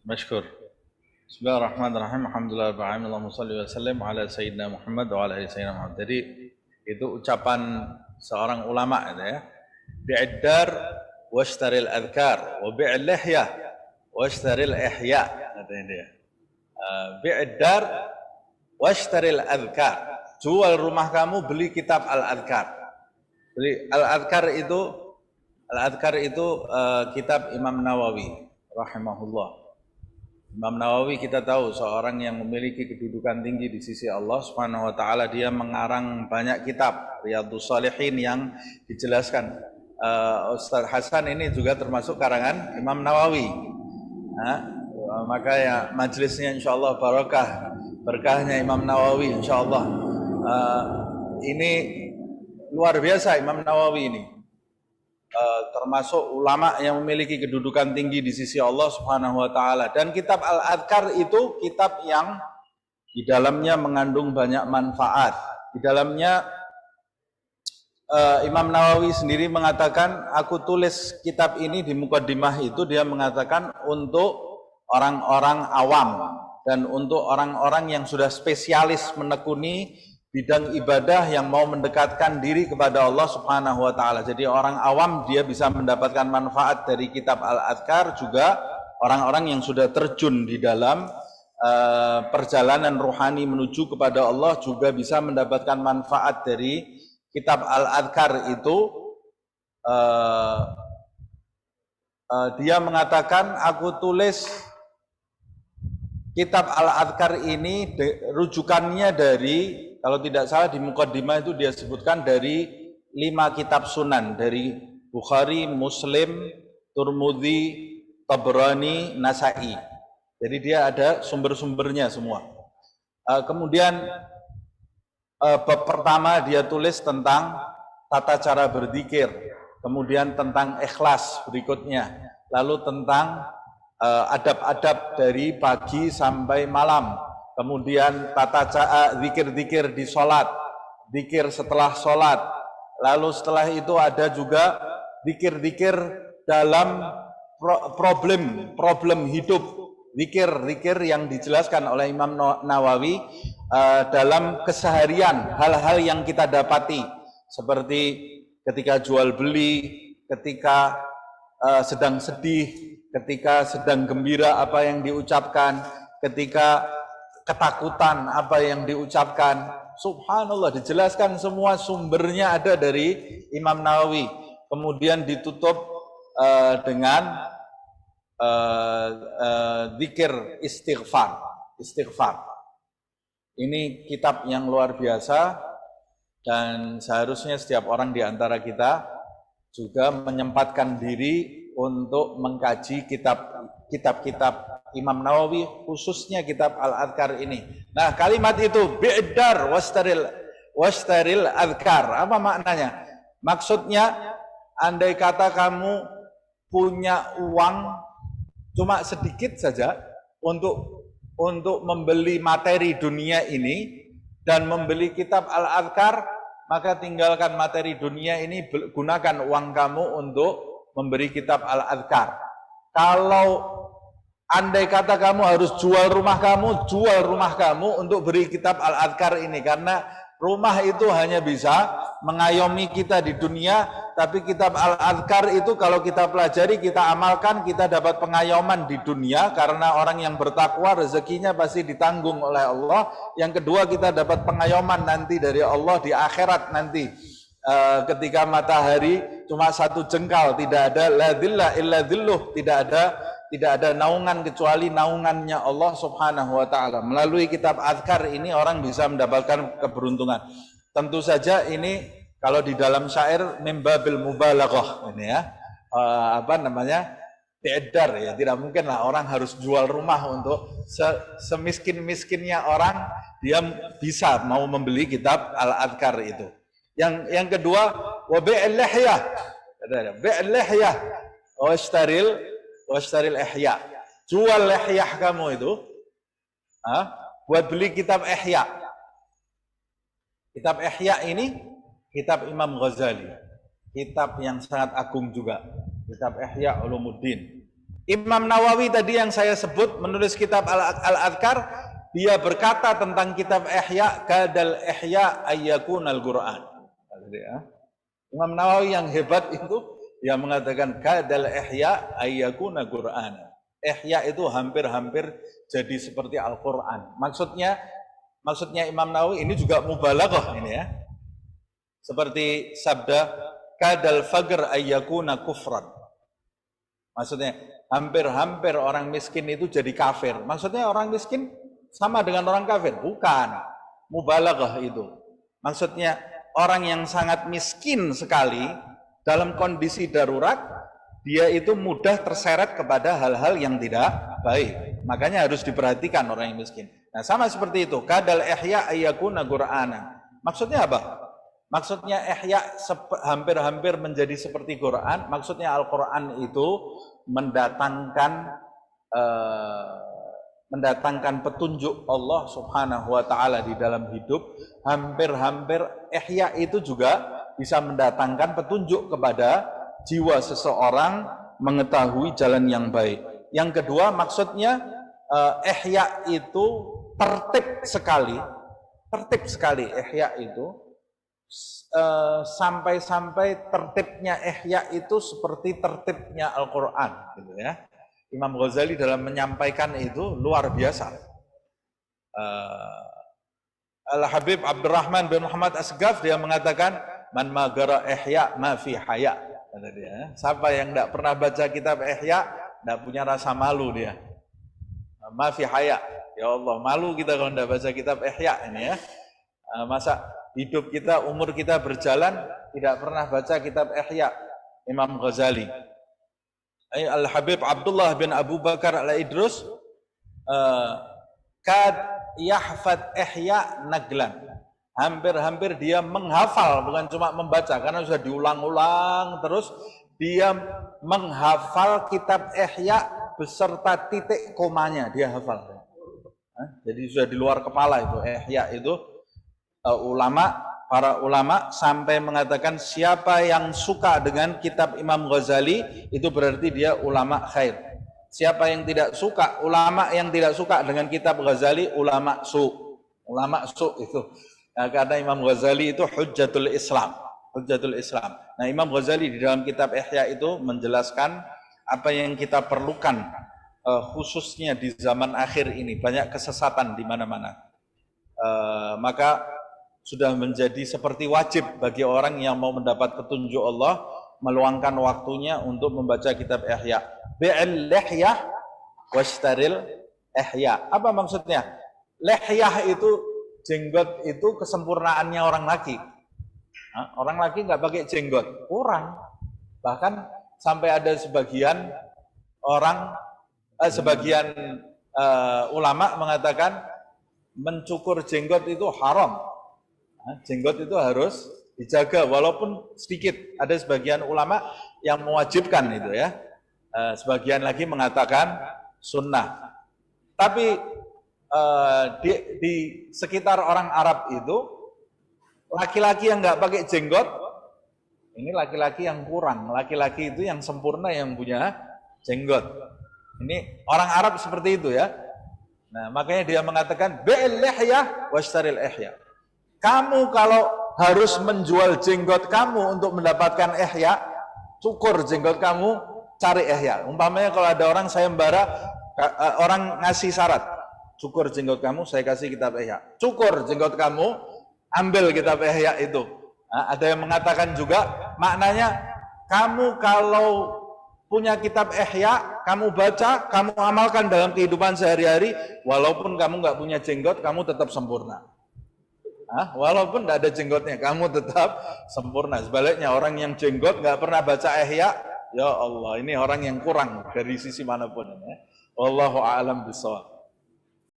Masykur. Bismillahirrahmanirrahim. Alhamdulillah Allahumma shalli wa sallim ala sayyidina Muhammad wa ala ali sayyidina Muhammad. Jadi itu ucapan seorang ulama itu ya. Bi'addar washtaril adhkar wa bi'il lihya washtaril ihya katanya dia. Bi'addar washtaril adhkar. Jual rumah kamu, beli kitab al-adhkar. Beli al-adhkar itu kitab Imam Nawawi rahimahullah. Imam Nawawi kita tahu seorang yang memiliki kedudukan tinggi di sisi Allah Subhanahu wa taala. Dia mengarang banyak kitab, Riyadhus Shalihin yang dijelaskan. Ustaz Hasan ini juga termasuk karangan Imam Nawawi. Maka ya majelisnya insyaallah berkahnya Imam Nawawi insyaallah. Ini luar biasa Imam Nawawi ini. Termasuk ulama yang memiliki kedudukan tinggi di sisi Allah Subhanahu wa taala. Dan kitab Al-Adhkar itu kitab yang di dalamnya mengandung banyak manfaat. Di dalamnya Imam Nawawi sendiri mengatakan, aku tulis kitab ini di mukaddimah itu, dia mengatakan untuk orang-orang awam dan untuk orang-orang yang sudah spesialis menekuni bidang ibadah yang mau mendekatkan diri kepada Allah Subhanahu wa taala. Jadi orang awam dia bisa mendapatkan manfaat dari kitab Al-Adhkar, juga orang-orang yang sudah terjun di dalam perjalanan rohani menuju kepada Allah juga bisa mendapatkan manfaat dari kitab Al-Adhkar itu. Dia mengatakan, aku tulis kitab Al-Adhkar ini rujukannya dari, kalau tidak salah di mukaddimah itu dia sebutkan dari 5 kitab sunan, dari Bukhari, Muslim, Tirmidzi, Tabrani, Nasa'i. Jadi dia ada sumber-sumbernya semua. Kemudian bab pertama dia tulis tentang tata cara berzikir, kemudian tentang ikhlas berikutnya, lalu tentang adab-adab dari pagi sampai malam, kemudian tata cara zikir-zikir di sholat, zikir setelah sholat, lalu setelah itu ada juga zikir-zikir dalam problem hidup, zikir-zikir yang dijelaskan oleh Imam Nawawi dalam keseharian, hal-hal yang kita dapati seperti ketika jual beli, ketika sedang sedih, ketika sedang gembira apa yang diucapkan, ketika ketakutan apa yang diucapkan. Subhanallah, dijelaskan semua, sumbernya ada dari Imam Nawawi. Kemudian ditutup dengan zikir istighfar. Ini kitab yang luar biasa, dan seharusnya setiap orang di antara kita juga menyempatkan diri untuk mengkaji kitab-kitab Imam Nawawi, khususnya kitab Al-Adhkar ini. Nah, kalimat itu bi'dar washtaril adhkar, apa maknanya? Maksudnya, andai kata kamu punya uang cuma sedikit saja untuk membeli materi dunia ini dan membeli kitab Al-Adhkar, maka tinggalkan materi dunia ini, gunakan uang kamu untuk memberi kitab Al-Adhkar. Kalau andai kata kamu harus jual rumah kamu untuk beri kitab Al-Adhkar ini, karena rumah itu hanya bisa mengayomi kita di dunia, tapi kitab Al-Adhkar itu kalau kita pelajari, kita amalkan, kita dapat pengayoman di dunia, karena orang yang bertakwa rezekinya pasti ditanggung oleh Allah. Yang kedua, kita dapat pengayoman nanti dari Allah di akhirat nanti, ketika matahari cuma 1 jengkal, tidak ada la dhilla illa dhilluh, tidak ada naungan kecuali naungannya Allah Subhanahu wa taala. Melalui kitab Adhkar ini orang bisa mendapatkan keberuntungan. Tentu saja ini kalau di dalam syair mimbabil mubalaghah ini ya. Bi'dar ya, tidak mungkin lah orang harus jual rumah untuk semiskin-miskinnya orang, dia bisa mau membeli kitab Al-Adhkar itu. Yang kedua, wa bi'il lihyah. Bi'il lihyah washtaril ihya. Jual lihyah kamu itu buat beli kitab Ihya. Kitab Ihya ini kitab Imam Ghazali, kitab yang sangat agung juga, kitab Ihya Ulumuddin. Imam Nawawi tadi yang saya sebut menulis kitab Al-Adhkar, dia berkata tentang kitab Ihya, kadal ihya ayyakunal Qur'an. Imam Nawawi yang hebat itu, dia mengatakan kadal ihya ayyakuna Qur'an. Ihya itu hampir-hampir jadi seperti Al-Qur'an. Maksudnya Imam Nawawi ini juga mubalaghah ini ya. Seperti sabda kadal faqr ayyakuna kufran. Maksudnya hampir-hampir orang miskin itu jadi kafir. Maksudnya orang miskin sama dengan orang kafir? Bukan. Mubalaghah itu. Maksudnya orang yang sangat miskin sekali dalam kondisi darurat, dia itu mudah terseret kepada hal-hal yang tidak baik. Makanya harus diperhatikan orang yang miskin. Nah, sama seperti itu. Kadal ihya ayyakuna Qur'ana. Maksudnya apa? Maksudnya ihya hampir-hampir menjadi seperti Quran. Maksudnya Al-Quran itu mendatangkan petunjuk Allah Subhanahu wa Ta'ala di dalam hidup. Hampir-hampir ihya itu juga bisa mendatangkan petunjuk kepada jiwa seseorang mengetahui jalan yang baik. Yang kedua, maksudnya ihya itu tertib sekali ihya itu. Sampai-sampai tertibnya ihya itu seperti tertibnya Al-Quran gitu ya. Imam Ghazali dalam menyampaikan itu luar biasa. Al-Habib Abdurrahman bin Muhammad Asghaf dia mengatakan man magara ihya ma fi haya, kata dia. Siapa yang tidak pernah baca kitab ihya tidak punya rasa malu dia. Ma fi haya, ya Allah, malu kita kalau tidak baca kitab ihya ini ya. Masa hidup kita, umur kita berjalan tidak pernah baca kitab Ihya Imam Ghazali. Al-Habib Abdullah bin Abu Bakar Al-Idrus kad yahfad Ihya naglan. Hampir-hampir dia menghafal, bukan cuma membaca, karena sudah diulang-ulang terus. Dia menghafal kitab Ihya beserta titik komanya, dia hafal. Jadi sudah di luar kepala itu Ihya itu. Para ulama sampai mengatakan siapa yang suka dengan kitab Imam Ghazali itu berarti dia ulama khair. Siapa yang tidak suka, ulama yang tidak suka dengan kitab Ghazali, ulama su itu. Nah, karena Imam Ghazali itu hujjatul Islam. Nah, Imam Ghazali di dalam kitab Ihya itu menjelaskan apa yang kita perlukan, khususnya di zaman akhir ini banyak kesesatan di mana-mana. Maka sudah menjadi seperti wajib bagi orang yang mau mendapat petunjuk Allah meluangkan waktunya untuk membaca kitab Ihya. Bi'il lihyah washtaril ihya. Apa maksudnya? Lihyah itu jenggot itu kesempurnaannya orang laki. Orang laki nggak pakai jenggot, kurang. Bahkan sampai ada sebagian orang, ulama mengatakan mencukur jenggot itu haram. Jenggot itu harus dijaga walaupun sedikit. Ada sebagian ulama yang mewajibkan itu ya. Sebagian lagi mengatakan sunnah. Tapi di sekitar orang Arab itu laki-laki yang nggak pakai jenggot ini laki-laki yang kurang. Laki-laki itu yang sempurna yang punya jenggot. Ini orang Arab seperti itu ya. Nah, makanya dia mengatakan bi'il lihyah washtaril ihya. Kamu kalau harus menjual jenggot kamu untuk mendapatkan ihya, cukur jenggot kamu, cari ihya. Umpamanya kalau ada orang sayembara, orang ngasih syarat, cukur jenggot kamu, saya kasih kitab ihya. Cukur jenggot kamu, ambil kitab ihya itu. Nah, ada yang mengatakan juga, maknanya kamu kalau punya kitab ihya, kamu baca, kamu amalkan dalam kehidupan sehari-hari, walaupun kamu nggak punya jenggot, kamu tetap sempurna. Walaupun tidak ada jenggotnya, kamu tetap sempurna. Sebaliknya orang yang jenggot nggak pernah baca ihya, ya Allah, ini orang yang kurang dari sisi manapun. Wallahu a'lam bishawab.